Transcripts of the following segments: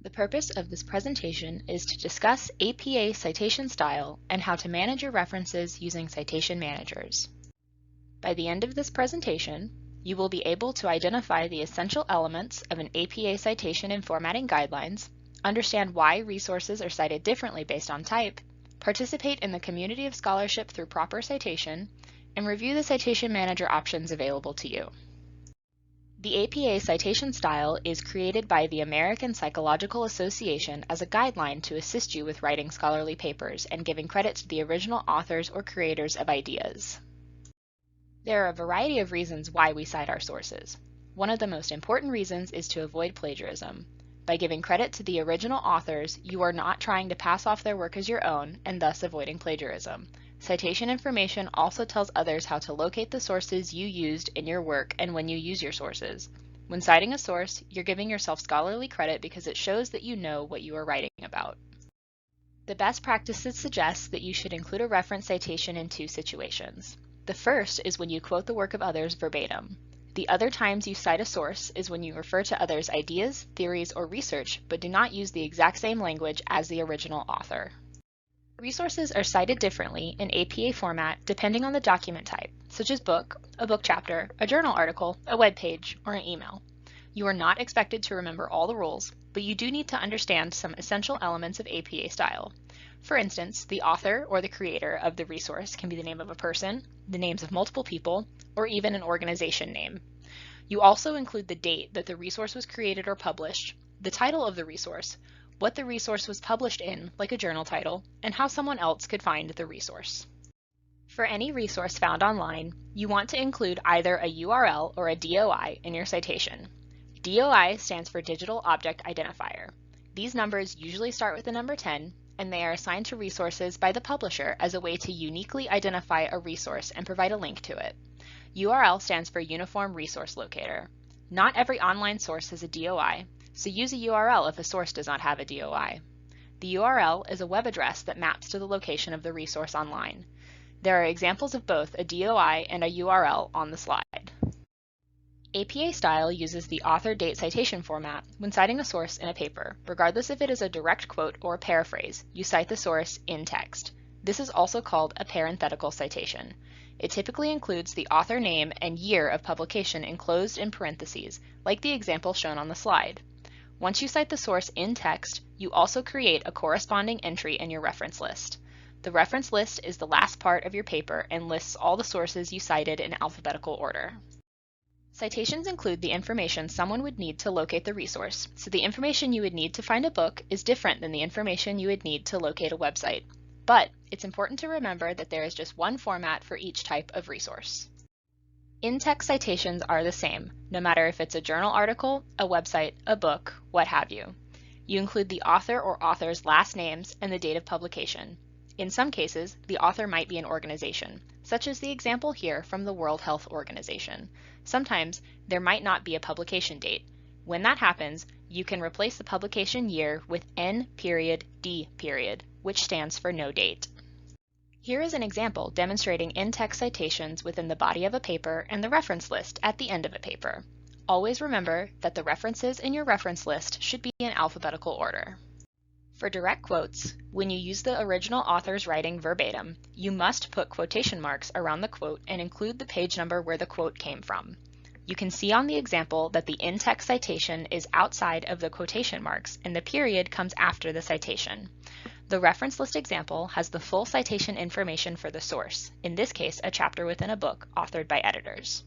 The purpose of this presentation is to discuss APA citation style and how to manage your references using citation managers. By the end of this presentation, you will be able to identify the essential elements of an APA citation and formatting guidelines, understand why resources are cited differently based on type, participate in the community of scholarship through proper citation, and review the citation manager options available to you. The APA citation style is created by the American Psychological Association as a guideline to assist you with writing scholarly papers and giving credit to the original authors or creators of ideas. There are a variety of reasons why we cite our sources. One of the most important reasons is to avoid plagiarism. By giving credit to the original authors, you are not trying to pass off their work as your own and thus avoiding plagiarism. Citation information also tells others how to locate the sources you used in your work and when you use your sources. When citing a source, you're giving yourself scholarly credit because it shows that you know what you are writing about. The best practices suggest that you should include a reference citation in two situations. The first is when you quote the work of others verbatim. The other times you cite a source is when you refer to others' ideas, theories, or research, but do not use the exact same language as the original author. Resources are cited differently in APA format depending on the document type, such as book, a book chapter, a journal article, a web page, or an email. You are not expected to remember all the rules, but you do need to understand some essential elements of APA style. For instance, the author or the creator of the resource can be the name of a person, the names of multiple people, or even an organization name. You also include the date that the resource was created or published, the title of the resource, what the resource was published in, like a journal title, and how someone else could find the resource. For any resource found online, you want to include either a URL or a DOI in your citation. DOI stands for Digital Object Identifier. These numbers usually start with the number 10, and they are assigned to resources by the publisher as a way to uniquely identify a resource and provide a link to it. URL stands for Uniform Resource Locator. Not every online source has a DOI, so use a URL if a source does not have a DOI. The URL is a web address that maps to the location of the resource online. There are examples of both a DOI and a URL on the slide. APA style uses the author date citation format when citing a source in a paper. Regardless if it is a direct quote or a paraphrase, you cite the source in text. This is also called a parenthetical citation. It typically includes the author name and year of publication enclosed in parentheses, like the example shown on the slide. Once you cite the source in text, you also create a corresponding entry in your reference list. The reference list is the last part of your paper and lists all the sources you cited in alphabetical order. Citations include the information someone would need to locate the resource, so the information you would need to find a book is different than the information you would need to locate a website. But it's important to remember that there is just one format for each type of resource. In-text citations are the same, no matter if it's a journal article, a website, a book, what have you. You include the author or authors' last names and the date of publication. In some cases, the author might be an organization, such as the example here from the World Health Organization. Sometimes there might not be a publication date. When that happens, you can replace the publication year with N.D., which stands for no date. Here is an example demonstrating in-text citations within the body of a paper and the reference list at the end of a paper. Always remember that the references in your reference list should be in alphabetical order. For direct quotes, when you use the original author's writing verbatim, you must put quotation marks around the quote and include the page number where the quote came from. You can see on the example that the in-text citation is outside of the quotation marks and the period comes after the citation. The reference list example has the full citation information for the source, in this case a chapter within a book authored by editors.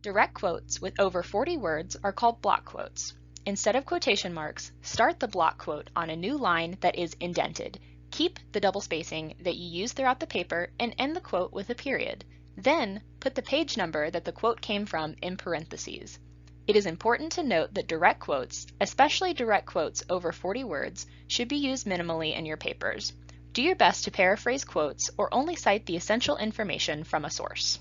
Direct quotes with over 40 words are called block quotes. Instead of quotation marks, start the block quote on a new line that is indented. Keep the double spacing that you use throughout the paper and end the quote with a period. Then, put the page number that the quote came from in parentheses. It is important to note that direct quotes, especially direct quotes over 40 words, should be used minimally in your papers. Do your best to paraphrase quotes or only cite the essential information from a source.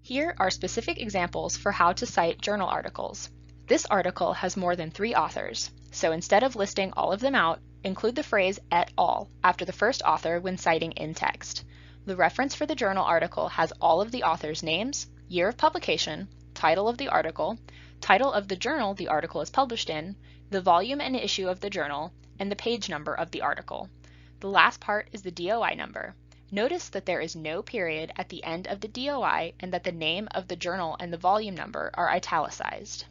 Here are specific examples for how to cite journal articles. This article has more than 3 authors, so instead of listing all of them out, include the phrase et al. After the first author when citing in text. The reference for the journal article has all of the authors' names, year of publication, title of the article, title of the journal the article is published in, the volume and issue of the journal, and the page number of the article. The last part is the DOI number. Notice that there is no period at the end of the DOI and that the name of the journal and the volume number are italicized.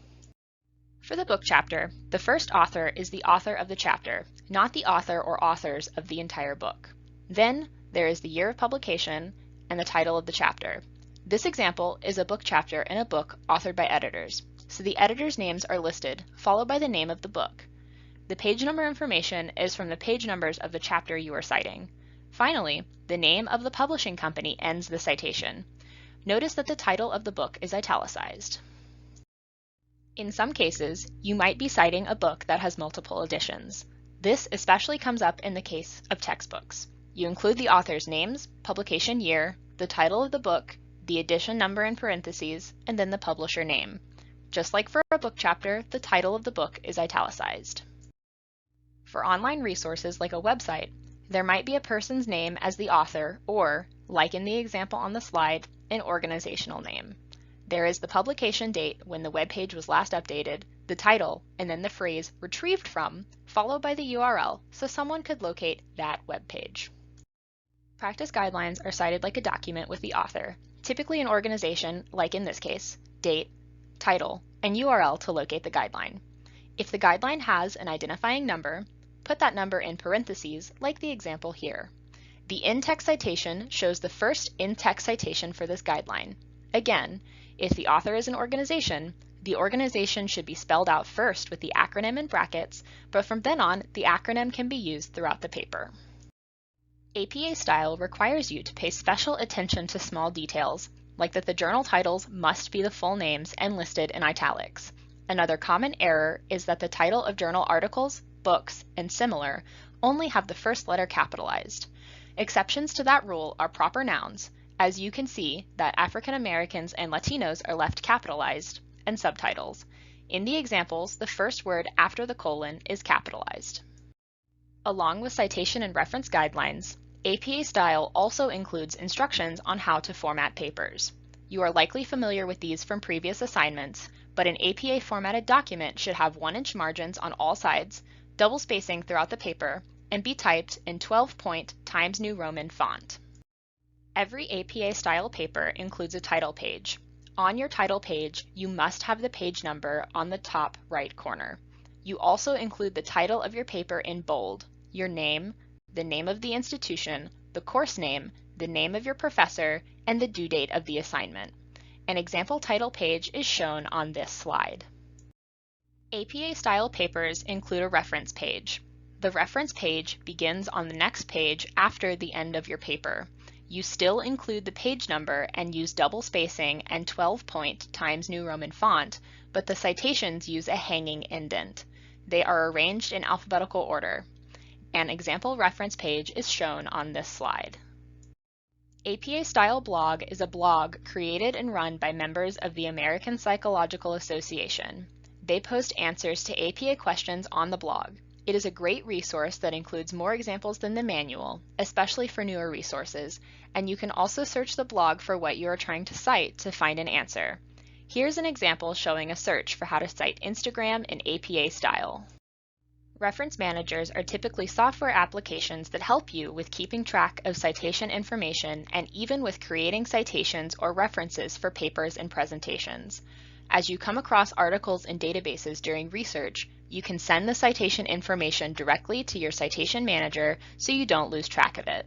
For the book chapter, the first author is the author of the chapter, not the author or authors of the entire book. Then there is the year of publication and the title of the chapter. This example is a book chapter in a book authored by editors, so the editors' names are listed, followed by the name of the book. The page number information is from the page numbers of the chapter you are citing. Finally, the name of the publishing company ends the citation. Notice that the title of the book is italicized. In some cases, you might be citing a book that has multiple editions. This especially comes up in the case of textbooks. You include the author's names, publication year, the title of the book, the edition number in parentheses, and then the publisher name. Just like for a book chapter, the title of the book is italicized. For online resources like a website, there might be a person's name as the author or, like in the example on the slide, an organizational name. There is the publication date when the web page was last updated, the title, and then the phrase retrieved from, followed by the URL so someone could locate that web page. Practice guidelines are cited like a document with the author, typically an organization, like in this case, date, title, and URL to locate the guideline. If the guideline has an identifying number, put that number in parentheses like the example here. The InText citation shows the first InText citation for this guideline. Again, if the author is an organization, the organization should be spelled out first with the acronym in brackets, but from then on, the acronym can be used throughout the paper. APA style requires you to pay special attention to small details, like that the journal titles must be the full names and listed in italics. Another common error is that the title of journal articles, books, and similar only have the first letter capitalized. Exceptions to that rule are proper nouns, as you can see that African Americans and Latinos are left capitalized, and subtitles. In the examples, the first word after the colon is capitalized. Along with citation and reference guidelines, APA style also includes instructions on how to format papers. You are likely familiar with these from previous assignments, but an APA formatted document should have 1-inch margins on all sides, double spacing throughout the paper, and be typed in 12-point Times New Roman font. Every APA style paper includes a title page. On your title page, you must have the page number on the top right corner. You also include the title of your paper in bold, your name, the name of the institution, the course name, the name of your professor, and the due date of the assignment. An example title page is shown on this slide. APA style papers include a reference page. The reference page begins on the next page after the end of your paper. You still include the page number and use double spacing and 12-point Times New Roman font, but the citations use a hanging indent. They are arranged in alphabetical order. An example reference page is shown on this slide. APA Style Blog is a blog created and run by members of the American Psychological Association. They post answers to APA questions on the blog. It is a great resource that includes more examples than the manual, especially for newer resources, and you can also search the blog for what you are trying to cite to find an answer. Here's an example showing a search for how to cite Instagram in APA style. Reference managers are typically software applications that help you with keeping track of citation information and even with creating citations or references for papers and presentations. As you come across articles in databases during research, you can send the citation information directly to your citation manager so you don't lose track of it.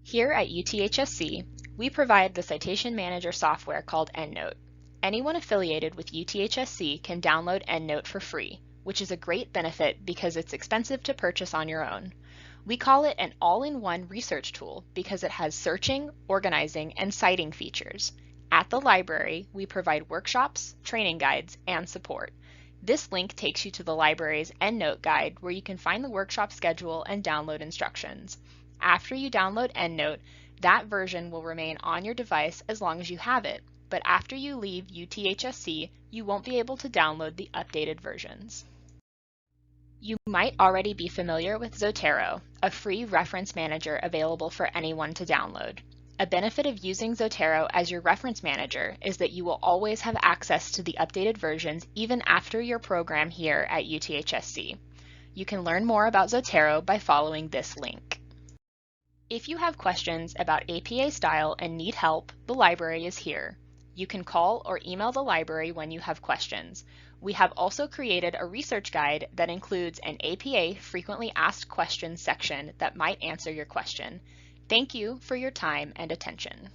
Here at UTHSC, we provide the citation manager software called EndNote. Anyone affiliated with UTHSC can download EndNote for free, which is a great benefit because it's expensive to purchase on your own. We call it an all-in-one research tool because it has searching, organizing, and citing features. At the library, we provide workshops, training guides, and support. This link takes you to the library's EndNote guide where you can find the workshop schedule and download instructions. After you download EndNote, that version will remain on your device as long as you have it, but after you leave UTHSC, you won't be able to download the updated versions. You might already be familiar with Zotero, a free reference manager available for anyone to download. A benefit of using Zotero as your reference manager is that you will always have access to the updated versions even after your program here at UTHSC. You can learn more about Zotero by following this link. If you have questions about APA style and need help, the library is here. You can call or email the library when you have questions. We have also created a research guide that includes an APA frequently asked questions section that might answer your question. Thank you for your time and attention.